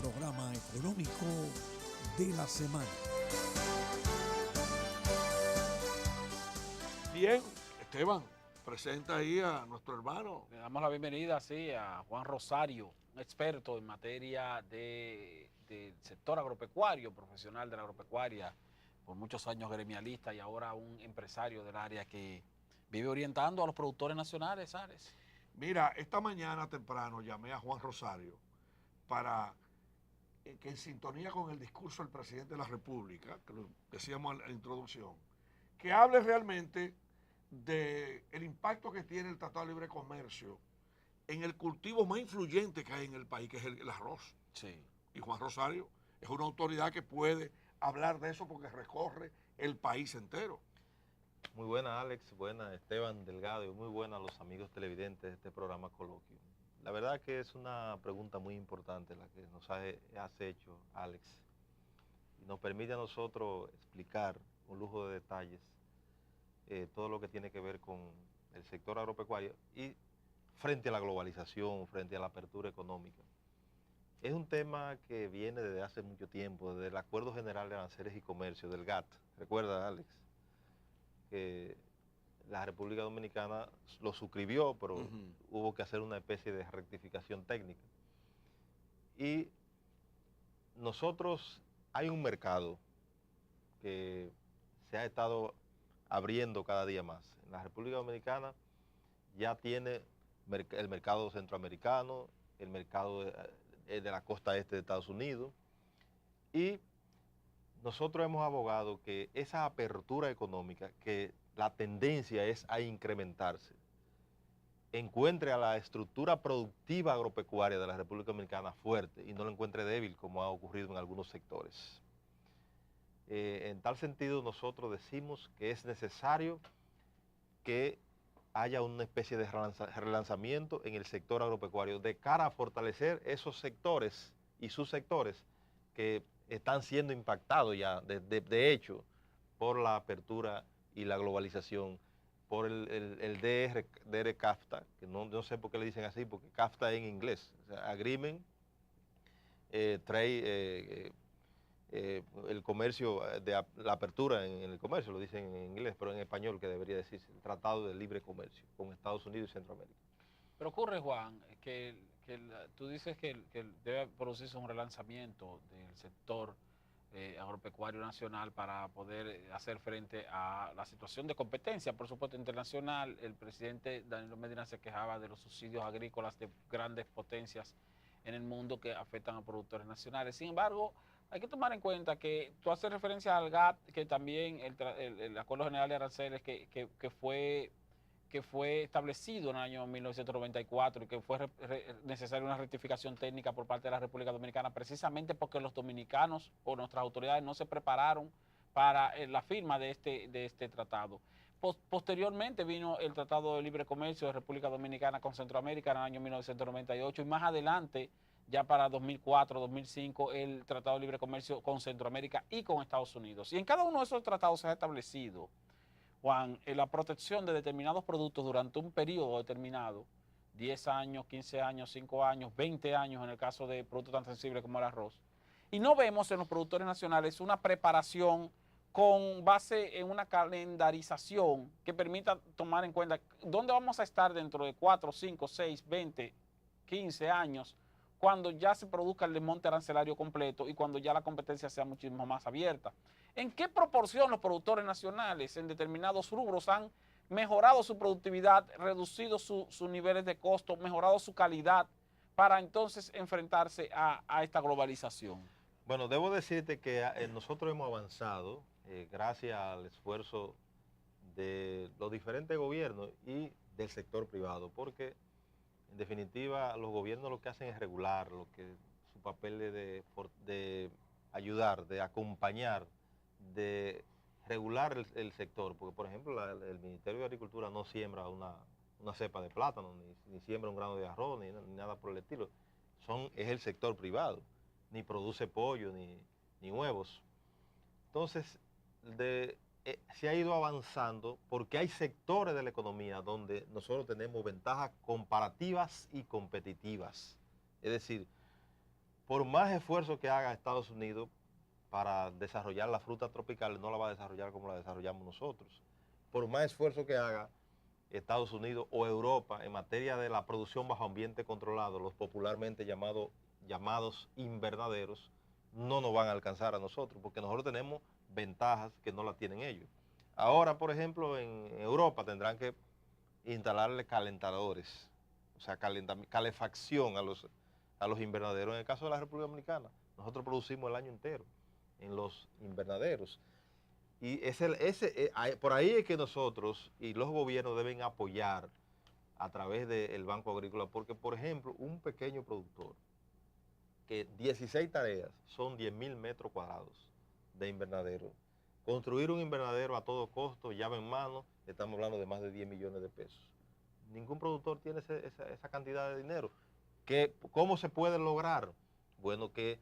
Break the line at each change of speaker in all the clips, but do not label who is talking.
programa económico de la semana.
Bien, Esteban, presenta ahí a nuestro hermano.
Le damos la bienvenida, sí, a Juan Rosario, un experto en materia del sector agropecuario, profesional de la agropecuaria, por muchos años gremialista y ahora un empresario del área que vive orientando a los productores nacionales, Ares.
Mira, esta mañana temprano llamé a Juan Rosario para que en sintonía con el discurso del presidente de la República, que lo decíamos en la introducción, que hable realmente del impacto que tiene el Tratado de Libre Comercio en el cultivo más influyente que hay en el país, que es el arroz.
Sí.
Y Juan Rosario es una autoridad que puede hablar de eso porque recorre el país entero.
Muy buena Alex, buena Esteban Delgado y muy buena a los amigos televidentes de este programa Coloquio. La verdad que es una pregunta muy importante la que nos has hecho, Alex, y nos permite a nosotros explicar con lujo de detalles todo lo que tiene que ver con el sector agropecuario y frente a la globalización, frente a la apertura económica. Es un tema que viene desde hace mucho tiempo, desde el Acuerdo General de Aranceles y Comercio, del GATT. ¿Recuerda, Alex? Que la República Dominicana lo suscribió, pero hubo que hacer una especie de rectificación técnica. Y nosotros, hay un mercado que se ha estado abriendo cada día más. En la República Dominicana ya tiene el mercado centroamericano, el mercado de la costa este de Estados Unidos, y nosotros hemos abogado que esa apertura económica, que la tendencia es a incrementarse, encuentre a la estructura productiva agropecuaria de la República Dominicana fuerte y no la encuentre débil como ha ocurrido en algunos sectores. En tal sentido, nosotros decimos que es necesario que haya una especie de relanzamiento en el sector agropecuario de cara a fortalecer esos sectores y subsectores que están siendo impactados ya, de hecho, por la apertura y la globalización, por el DR CAFTA, que no sé por qué le dicen así, porque CAFTA es en inglés, o sea, Agreement, Trade, el comercio, la apertura en el comercio, lo dicen en inglés, pero en español que debería decirse, el Tratado de Libre Comercio con Estados Unidos y Centroamérica.
Pero ocurre, Juan, tú dices que debe producirse un relanzamiento del sector agropecuario nacional para poder hacer frente a la situación de competencia, por supuesto, internacional. El presidente Danilo Medina se quejaba de los subsidios agrícolas de grandes potencias en el mundo que afectan a productores nacionales. Sin embargo, hay que tomar en cuenta que tú haces referencia al GATT, que también el Acuerdo General de Aranceles que fue establecido en el año 1994 y que fue necesaria una rectificación técnica por parte de la República Dominicana, precisamente porque los dominicanos o nuestras autoridades no se prepararon para la firma de este tratado. Posteriormente vino el Tratado de Libre Comercio de República Dominicana con Centroamérica en el año 1998 y más adelante, ya para 2004, 2005, el Tratado de Libre Comercio con Centroamérica y con Estados Unidos. Y en cada uno de esos tratados se ha establecido, Juan, la protección de determinados productos durante un periodo determinado, 10 años, 15 años, 5 años, 20 años en el caso de productos tan sensibles como el arroz. Y no vemos en los productores nacionales una preparación con base en una calendarización que permita tomar en cuenta dónde vamos a estar dentro de 4, 5, 6, 20, 15 años, cuando ya se produzca el desmonte arancelario completo y cuando ya la competencia sea muchísimo más abierta. ¿En qué proporción los productores nacionales en determinados rubros han mejorado su productividad, reducido sus niveles de costo, mejorado su calidad para entonces enfrentarse a esta globalización?
Bueno, debo decirte que nosotros hemos avanzado gracias al esfuerzo de los diferentes gobiernos y del sector privado, porque en definitiva los gobiernos lo que hacen es regular, lo que su papel es de ayudar, de acompañar, de regular el sector, porque por ejemplo el Ministerio de Agricultura no siembra una cepa de plátano, ni siembra un grano de arroz, ni nada por el estilo, es el sector privado, ni produce pollo, ni huevos. Entonces, se ha ido avanzando porque hay sectores de la economía donde nosotros tenemos ventajas comparativas y competitivas. Es decir, por más esfuerzo que haga Estados Unidos para desarrollar la fruta tropical, no la va a desarrollar como la desarrollamos nosotros. Por más esfuerzo que haga Estados Unidos o Europa en materia de la producción bajo ambiente controlado, los popularmente llamados invernaderos, no nos van a alcanzar a nosotros, porque nosotros tenemos ventajas que no las tienen ellos. Ahora, por ejemplo, en Europa tendrán que instalarle calentadores, o sea, calefacción a los invernaderos. En el caso de la República Dominicana, nosotros producimos el año entero en los invernaderos. Y por ahí es que nosotros y los gobiernos deben apoyar a través del Banco Agrícola, porque, por ejemplo, un pequeño productor, que 16 tareas son 10.000 metros cuadrados de invernadero. Construir un invernadero a todo costo, llave en mano, estamos hablando de más de 10 millones de pesos. Ningún productor tiene esa cantidad de dinero. ¿Cómo se puede lograr? Bueno, que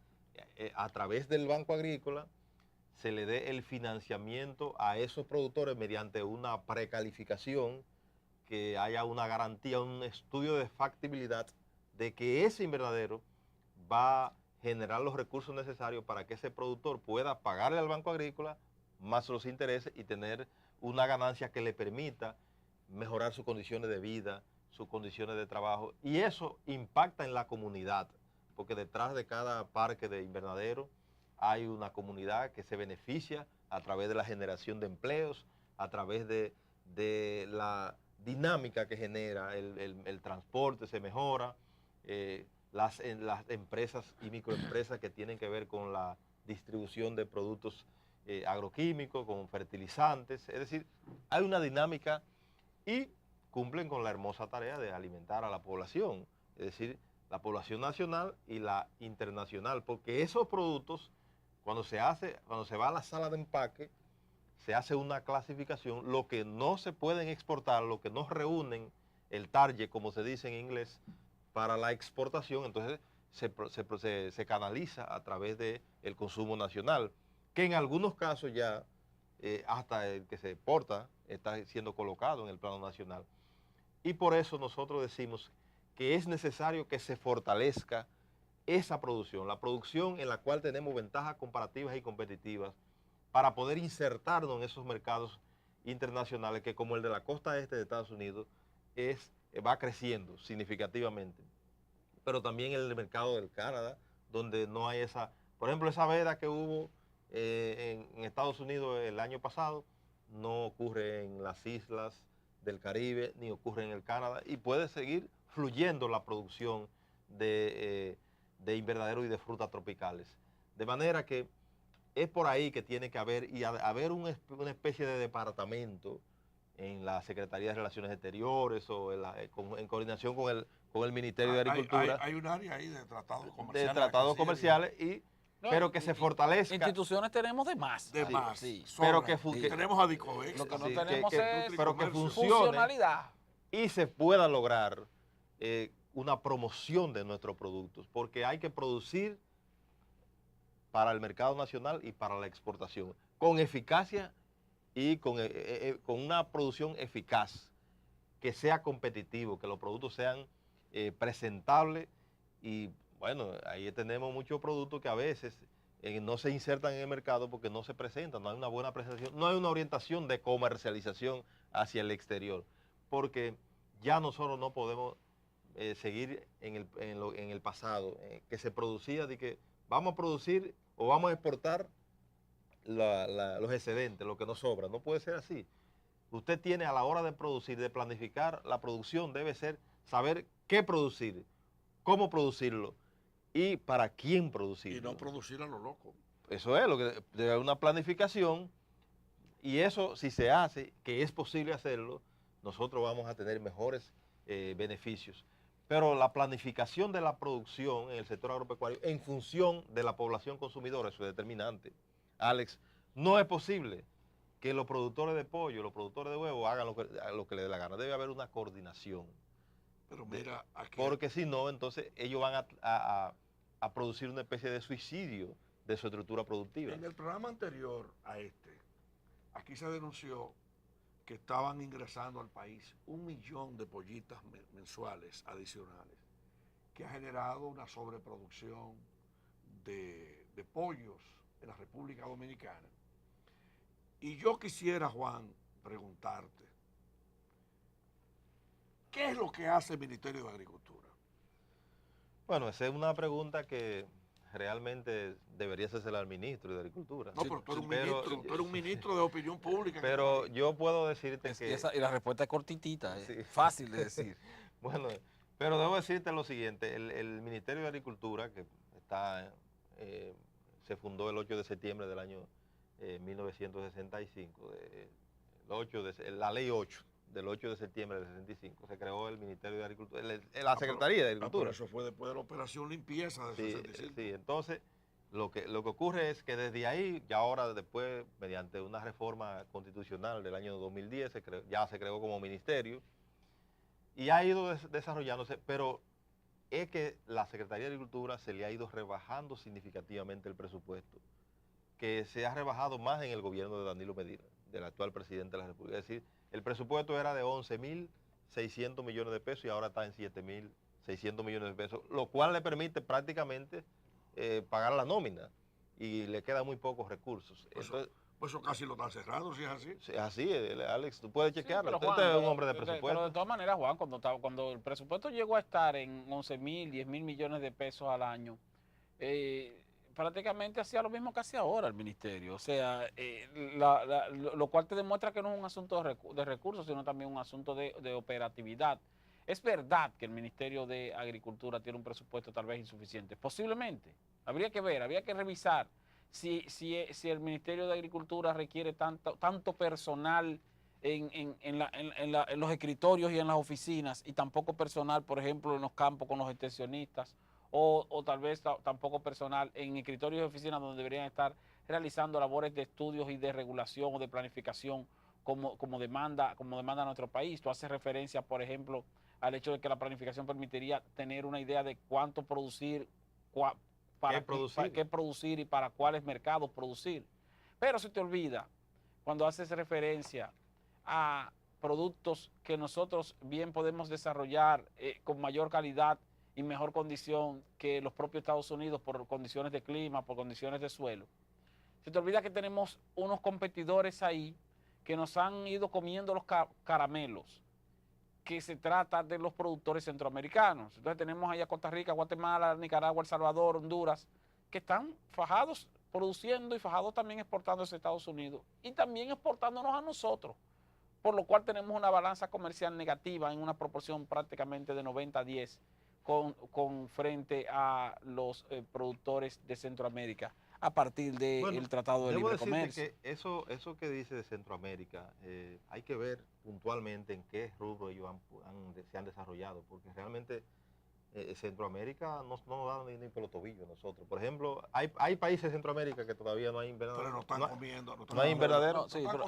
a través del Banco Agrícola se le dé el financiamiento a esos productores mediante una precalificación, que haya una garantía, un estudio de factibilidad de que ese invernadero va a generar los recursos necesarios para que ese productor pueda pagarle al Banco Agrícola más los intereses y tener una ganancia que le permita mejorar sus condiciones de vida, sus condiciones de trabajo. Y eso impacta en la comunidad, porque detrás de cada parque de invernadero hay una comunidad que se beneficia a través de la generación de empleos, a través de la dinámica que genera el transporte, se mejora, las empresas y microempresas que tienen que ver con la distribución de productos agroquímicos, con fertilizantes. Es decir, hay una dinámica y cumplen con la hermosa tarea de alimentar a la población, es decir, la población nacional y la internacional, porque esos productos, cuando se va a la sala de empaque, se hace una clasificación, lo que no se pueden exportar, lo que no reúnen el target, como se dice en inglés, para la exportación, entonces se canaliza a través del consumo nacional, que en algunos casos ya hasta el que se exporta está siendo colocado en el plano nacional. Y por eso nosotros decimos que es necesario que se fortalezca esa producción, la producción en la cual tenemos ventajas comparativas y competitivas para poder insertarnos en esos mercados internacionales que, como el de la costa este de Estados Unidos, va creciendo significativamente. Pero también el mercado del Canadá, donde no hay por ejemplo, esa veda que hubo en Estados Unidos el año pasado, no ocurre en las islas del Caribe, ni ocurre en el Canadá, y puede seguir fluyendo la producción de invernaderos y de frutas tropicales. De manera que es por ahí que tiene que haber una especie de departamento en la Secretaría de Relaciones Exteriores o en coordinación con el Ministerio de Agricultura.
Hay un área ahí de tratados comerciales.
De tratados comerciales, pero que se fortalezca.
Instituciones tenemos de más.
De más.
Sí.
Pero
tenemos a Dicovex.
Lo que no
Sí,
tenemos es
pero que funcione
funcionalidad.
y se pueda lograr una promoción de nuestros productos, porque hay que producir para el mercado nacional y para la exportación, con eficacia y con una producción eficaz, que sea competitivo, que los productos sean presentables. Y bueno, ahí tenemos muchos productos que a veces no se insertan en el mercado porque no se presentan, no hay una buena presentación, no hay una orientación de comercialización hacia el exterior, porque ya nosotros no podemos seguir en el pasado, que se producía de que vamos a producir o vamos a exportar los excedentes, lo que nos sobra. No puede ser así. Usted tiene, a la hora de producir, de planificar la producción, debe ser saber qué producir, cómo producirlo y para quién producirlo.
Y no producir a lo loco.
Eso es, lo que debe haber una planificación, y eso, si se hace, que es posible hacerlo, nosotros vamos a tener mejores beneficios. Pero la planificación de la producción en el sector agropecuario en función de la población consumidora, eso es determinante. Alex, no es posible que los productores de pollo, los productores de huevo hagan lo que les dé la gana. Debe haber una coordinación.
Pero mira, aquí...
Porque si no, entonces ellos van a producir una especie de suicidio de su estructura productiva.
En el programa anterior a aquí se denunció que estaban ingresando al país 1 millón de pollitas mensuales adicionales, que ha generado una sobreproducción, de pollos en la República Dominicana. Y yo quisiera, Juan, preguntarte, ¿qué es lo que hace el Ministerio de Agricultura?
Bueno, esa es una pregunta que realmente debería hacérsela al ministro de Agricultura.
No, pero tú eres un ministro de opinión pública.
Pero yo puedo decirte que...
Y la respuesta es cortitita,
Sí.
fácil de decir.
Bueno, pero debo decirte lo siguiente, el Ministerio de Agricultura, que se fundó el 8 de septiembre del año 1965, la ley 8 del 8 de septiembre del 65, se creó el Ministerio de Agricultura, la Secretaría de Agricultura.
Pero eso fue después de la operación limpieza del 65.
Sí, entonces lo que ocurre es que desde ahí, ya ahora después, mediante una reforma constitucional del año 2010, ya se creó como ministerio y ha ido desarrollándose, pero es que la Secretaría de Agricultura se le ha ido rebajando significativamente el presupuesto, que se ha rebajado más en el gobierno de Danilo Medina, del actual presidente de la República. Es decir, el presupuesto era de 11.600 millones de pesos y ahora está en 7.600 millones de pesos, lo cual le permite prácticamente pagar la nómina y le quedan muy pocos recursos. Entonces,
pues eso casi lo están cerrando, si es así.
Es así, Alex, tú puedes chequearlo.
Sí,
Usted es un hombre de presupuesto.
Pero de todas maneras, Juan, cuando el presupuesto llegó a estar en 11.000, 10.000 millones de pesos al año, prácticamente hacía lo mismo que hace ahora el ministerio. O sea, lo cual te demuestra que no es un asunto de recursos, sino también un asunto de operatividad. Es verdad que el Ministerio de Agricultura tiene un presupuesto tal vez insuficiente. Posiblemente. Habría que ver, habría que revisar si el Ministerio de Agricultura requiere tanto personal en los escritorios y en las oficinas y tampoco personal, por ejemplo, en los campos con los extensionistas o tal vez tampoco personal en escritorios y oficinas donde deberían estar realizando labores de estudios y de regulación o de planificación como demanda nuestro país. Tú haces referencia, por ejemplo, al hecho de que la planificación permitiría tener una idea de cuánto producir, qué producir y para cuáles mercados producir. Pero se te olvida cuando haces referencia a productos que nosotros bien podemos desarrollar con mayor calidad y mejor condición que los propios Estados Unidos por condiciones de clima, por condiciones de suelo. Se te olvida que tenemos unos competidores ahí que nos han ido comiendo los caramelos, que se trata de los productores centroamericanos. Entonces tenemos allá Costa Rica, Guatemala, Nicaragua, El Salvador, Honduras, que están fajados produciendo y fajados también exportando hacia Estados Unidos y también exportándonos a nosotros, por lo cual tenemos una balanza comercial negativa en una proporción prácticamente de 90-10 con frente a los productores de Centroamérica a partir del Tratado de Libre Comercio.
Que eso que dice de Centroamérica, hay que ver puntualmente en qué rubro ellos se han desarrollado, porque realmente Centroamérica no nos da ni por los tobillos nosotros. Por ejemplo, hay países de Centroamérica que todavía no hay invernadero.
Pero no están comiendo.
No hay invernadero.
Sí, pero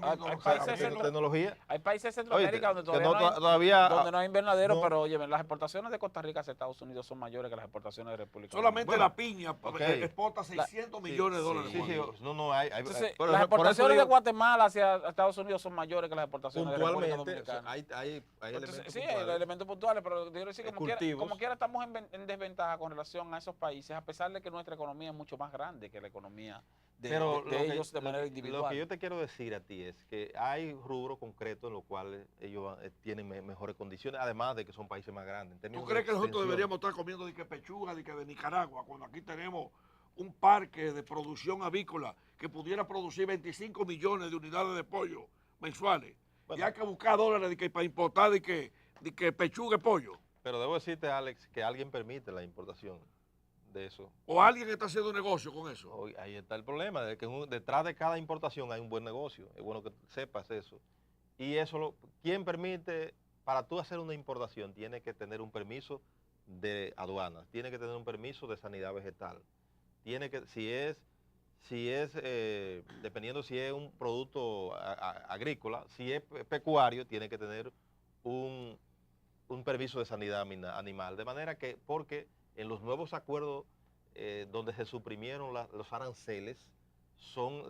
hay
países de Centroamérica donde donde no hay invernadero, pero oye, las exportaciones de Costa Rica hacia Estados Unidos son mayores que las exportaciones de República
Dominicana. Solamente la piña
exporta
600 millones de dólares.
Entonces, las exportaciones de Guatemala hacia Estados Unidos son mayores que las exportaciones de República Dominicana.
Hay elementos
sí, hay elementos puntuales, pero quiero decir, como quiera estamos en desventaja con relación a esos países, a pesar de que nuestra economía es mucho más grande que la economía de ellos de manera individual.
Lo que yo te quiero decir a ti es que hay rubros concretos en los cuales ellos tienen mejores condiciones, además de que son países más grandes.
¿Tú crees que nosotros deberíamos estar comiendo de que pechuga, de Nicaragua, cuando aquí tenemos un parque de producción avícola que pudiera producir 25 millones de unidades de pollo mensuales? Bueno, y hay que buscar dólares para importar de que pechuga y pollo.
Pero debo decirte, Alex, que alguien permite la importación de eso.
¿O alguien está haciendo negocio con eso?
Ahí está el problema, de que detrás de cada importación hay un buen negocio. Es bueno que sepas eso. Y eso, ¿quién permite? Para tú hacer una importación, tiene que tener un permiso de aduanas, tiene que tener un permiso de sanidad vegetal. Tiene que, dependiendo si es un producto agrícola, si es pecuario, tiene que tener un permiso de sanidad animal, de manera que, porque en los nuevos acuerdos donde se suprimieron los aranceles, son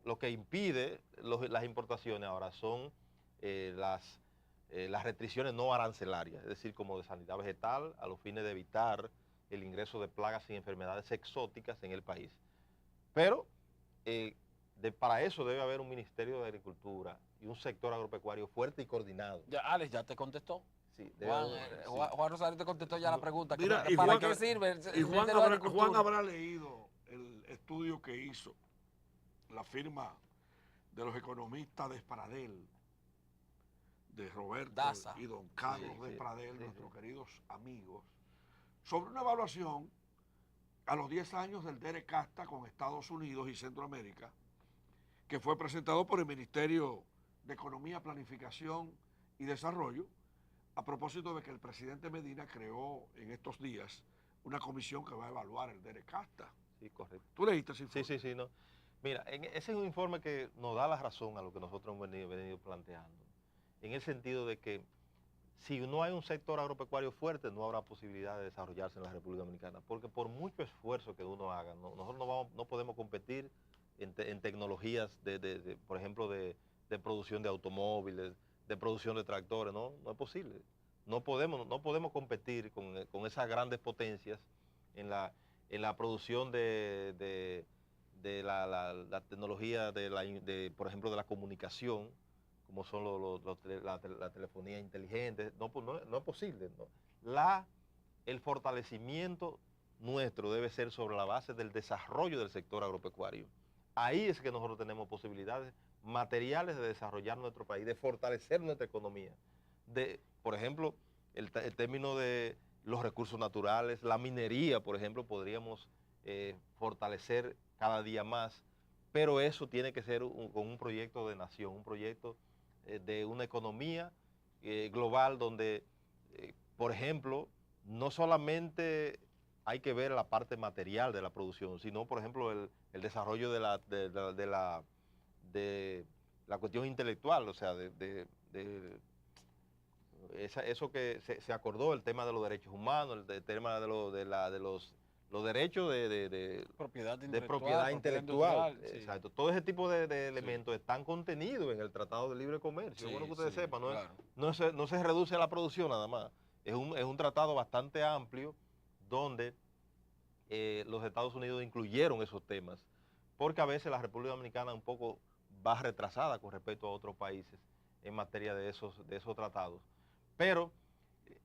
lo que impide las importaciones ahora son las restricciones no arancelarias, es decir, como de sanidad vegetal, a los fines de evitar el ingreso de plagas y enfermedades exóticas en el país. Pero para eso debe haber un Ministerio de Agricultura y un sector agropecuario fuerte y coordinado.
Ya, Alex, ya te contestó.
Sí, debe
Juan,
haber, sí.
Juan Rosario te contestó ya la pregunta.
Mira,
¿Para qué sirve el
y Juan
Ministerio de Agricultura?
Juan habrá leído el estudio que hizo la firma de los economistas de Espradel, de Roberto
Daza.
y don Carlos
Sí,
de
sí,
Espradel,
sí,
nuestros queridos amigos, sobre una evaluación a los 10 años del Derek Casta con Estados Unidos y Centroamérica, que fue presentado por el Ministerio de Economía, Planificación y Desarrollo, a propósito de que el presidente Medina creó en estos días una comisión que va a evaluar el Derek Casta.
Sí, correcto.
¿Tú leíste ese informe?
Sí, sí, sí, no. Mira, ese es un informe que nos da la razón a lo que nosotros hemos venido planteando, en el sentido de que si no hay un sector agropecuario fuerte, no habrá posibilidad de desarrollarse en la República Dominicana, porque por mucho esfuerzo que uno haga, nosotros no podemos competir en tecnologías, por ejemplo, de producción de automóviles, de producción de tractores, no es posible. No podemos competir con esas grandes potencias en la producción de la tecnología, por ejemplo, de la comunicación, como son la telefonía inteligente. No es posible. No. El fortalecimiento nuestro debe ser sobre la base del desarrollo del sector agropecuario. Ahí es que nosotros tenemos posibilidades materiales de desarrollar nuestro país, de fortalecer nuestra economía. Por ejemplo, el término de los recursos naturales, la minería, por ejemplo, podríamos fortalecer cada día más, pero eso tiene que ser con un proyecto de nación, un proyecto de una economía global donde, por ejemplo, no solamente hay que ver la parte material de la producción, sino, por ejemplo, el desarrollo de la cuestión intelectual, o sea, eso que se acordó, el tema de los derechos humanos, el tema de los derechos de propiedad intelectual.
Sí.
Exacto. Todo ese tipo de elementos están contenidos en el Tratado de Libre Comercio. Es bueno que ustedes sepan,
claro.
no se reduce a la producción nada más. Es un tratado bastante amplio donde los Estados Unidos incluyeron esos temas, porque a veces la República Dominicana un poco va retrasada con respecto a otros países en materia de esos tratados. Pero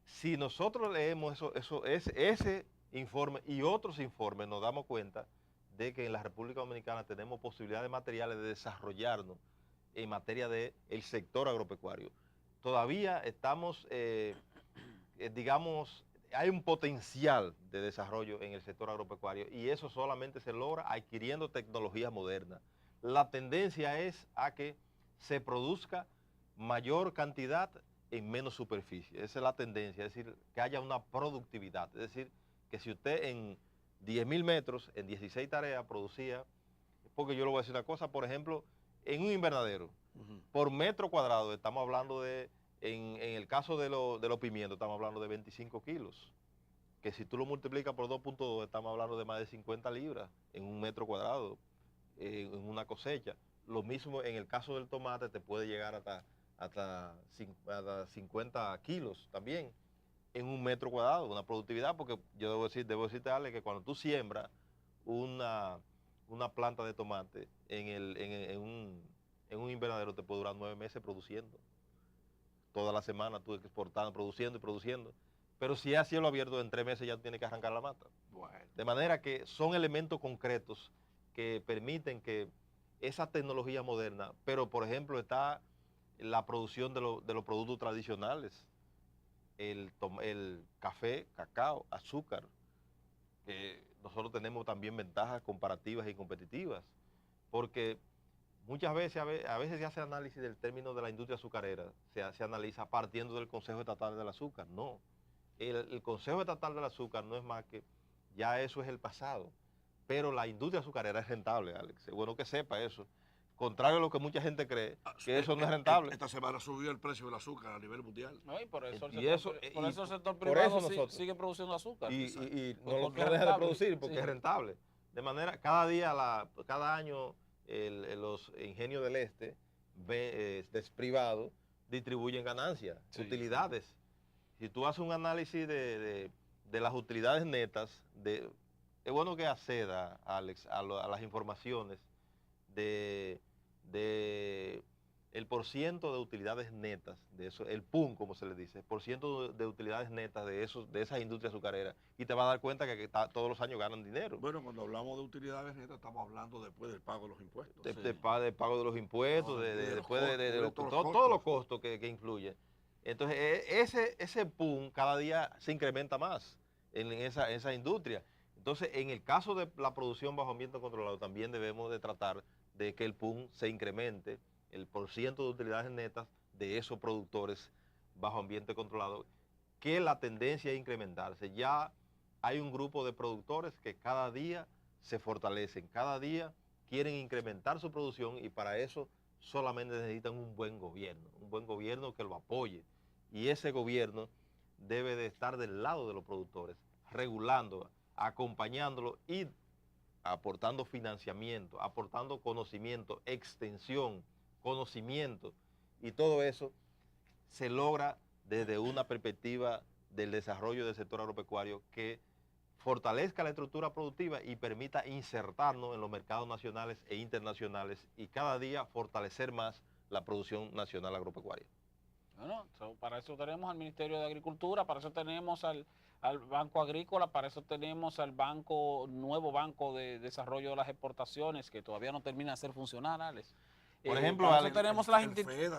si nosotros leemos ese informe y otros informes, nos damos cuenta de que en la República Dominicana tenemos posibilidades materiales de desarrollarnos en materia del sector agropecuario. Todavía estamos, digamos, hay un potencial de desarrollo en el sector agropecuario y eso solamente se logra adquiriendo tecnologías modernas. La tendencia es a que se produzca mayor cantidad en menos superficie. Esa es la tendencia, es decir, que haya una productividad. Es decir, que si usted en 10.000 metros, en 16 tareas producía, porque yo le voy a decir una cosa, por ejemplo, en un invernadero, por metro cuadrado, estamos hablando en el caso de los pimientos, estamos hablando de 25 kilos, que si tú lo multiplicas por 2.2, estamos hablando de más de 50 libras en un metro cuadrado, en una cosecha. Lo mismo en el caso del tomate, te puede llegar hasta 50 kilos también en un metro cuadrado, una productividad, porque yo debo decirte, Ale, que cuando tú siembras una planta de tomate en un invernadero te puede durar 9 meses produciendo. Toda la semana tú exportando, produciendo y produciendo. Pero si es a cielo abierto, en 3 meses ya tienes que arrancar la mata.
Bueno.
De manera que son elementos concretos que permiten que esa tecnología moderna, pero por ejemplo está la producción de los productos tradicionales, el café, cacao, azúcar, que nosotros tenemos también ventajas comparativas y competitivas, porque muchas veces, a veces se hace análisis del término de la industria azucarera, se analiza partiendo del Consejo Estatal del Azúcar. No, el Consejo Estatal del Azúcar no es más que, ya eso es el pasado, pero la industria azucarera es rentable, Alex, es bueno que sepa eso. Contrario a lo que mucha gente cree, que eso no es rentable.
Esta semana subió el precio del azúcar a nivel mundial.
No, y por eso el sector
por
privado
nosotros,
sigue produciendo azúcar.
Y no
Porque es
deja de
rentable.
producir porque
Sí.
es rentable. De manera, cada año los ingenios del este, privados, distribuyen ganancias,
Sí,
utilidades. Si tú haces un análisis de de las utilidades netas, es bueno que acceda, Alex, a las informaciones de el porciento de utilidades netas, de eso, el PUN, como se le dice, porciento de utilidades netas de esas industrias azucareras, y te vas a dar cuenta que todos los años ganan dinero.
Bueno, cuando hablamos de utilidades netas, estamos hablando después del pago de los impuestos.
De pago de los impuestos,
No,
después de
todos
todos los costos que influyen. Entonces, ese PUN cada día se incrementa más en esa industria. Entonces, en el caso de la producción bajo ambiente controlado, también debemos de tratar de que el PUN se incremente, el porciento de utilidades netas de esos productores bajo ambiente controlado, que la tendencia es incrementarse. Ya hay un grupo de productores que cada día se fortalecen, cada día quieren incrementar su producción, y para eso solamente necesitan un buen gobierno que lo apoye. Y ese gobierno debe de estar del lado de los productores, regulando, acompañándolo y aportando financiamiento, aportando conocimiento, extensión, conocimiento, y todo eso se logra desde una perspectiva del desarrollo del sector agropecuario que fortalezca la estructura productiva y permita insertarnos en los mercados nacionales e internacionales, y cada día fortalecer más la producción nacional agropecuaria.
Bueno, para eso tenemos al Ministerio de Agricultura, para eso tenemos al Banco Agrícola, para eso tenemos al nuevo Banco de Desarrollo de las Exportaciones, que todavía no termina de ser funcional, Alex.
Por ejemplo,
para
Alex,
eso tenemos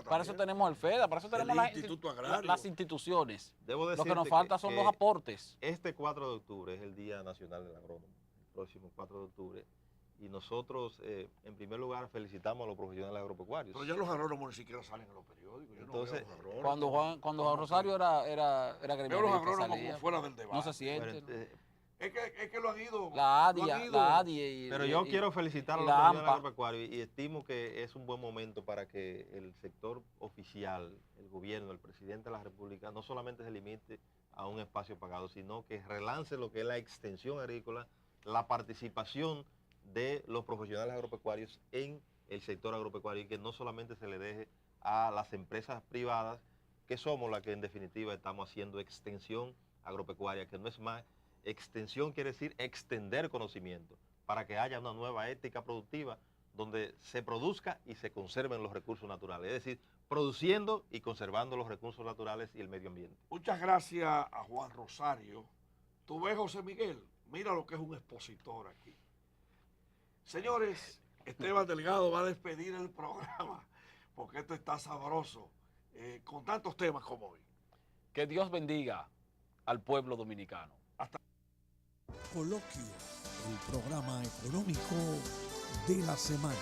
para eso tenemos el FEDA, para eso tenemos las instituciones.
Debo
Lo que
decirte
nos falta son los aportes.
Este 4 de octubre es el Día Nacional del Agrónomo, el próximo 4 de octubre. Y nosotros, en primer lugar, felicitamos a los profesionales agropecuarios.
Pero ya los agrónomos ni siquiera salen en los periódicos. Yo
Entonces,
no veo a los agrónomos.
Cuando Juan Rosario era gremialista,
veo a los agrónomos como fuera del debate.
no se siente.
Bueno,
Es que lo han ido.
La ADIE.
Pero yo quiero felicitar a los
la
profesionales
AMPA.
agropecuarios, y estimo que es un buen momento para que el sector oficial, el gobierno, el presidente de la República, no solamente se limite a un espacio pagado, sino que relance lo que es la extensión agrícola, la participación de los profesionales agropecuarios en el sector agropecuario, y que no solamente se le deje a las empresas privadas, que somos las que en definitiva estamos haciendo extensión agropecuaria, que no es más. Extensión quiere decir extender conocimiento para que haya una nueva ética productiva donde se produzca y se conserven los recursos naturales, es decir, produciendo y conservando los recursos naturales y el medio ambiente.
Muchas gracias a Juan Rosario. Tú ves, José Miguel, mira lo que es un expositor aquí. Señores, Esteban Delgado va a despedir el programa porque esto está sabroso, con tantos temas como hoy.
Que Dios bendiga al pueblo dominicano.
Coloquio, el programa económico de la semana.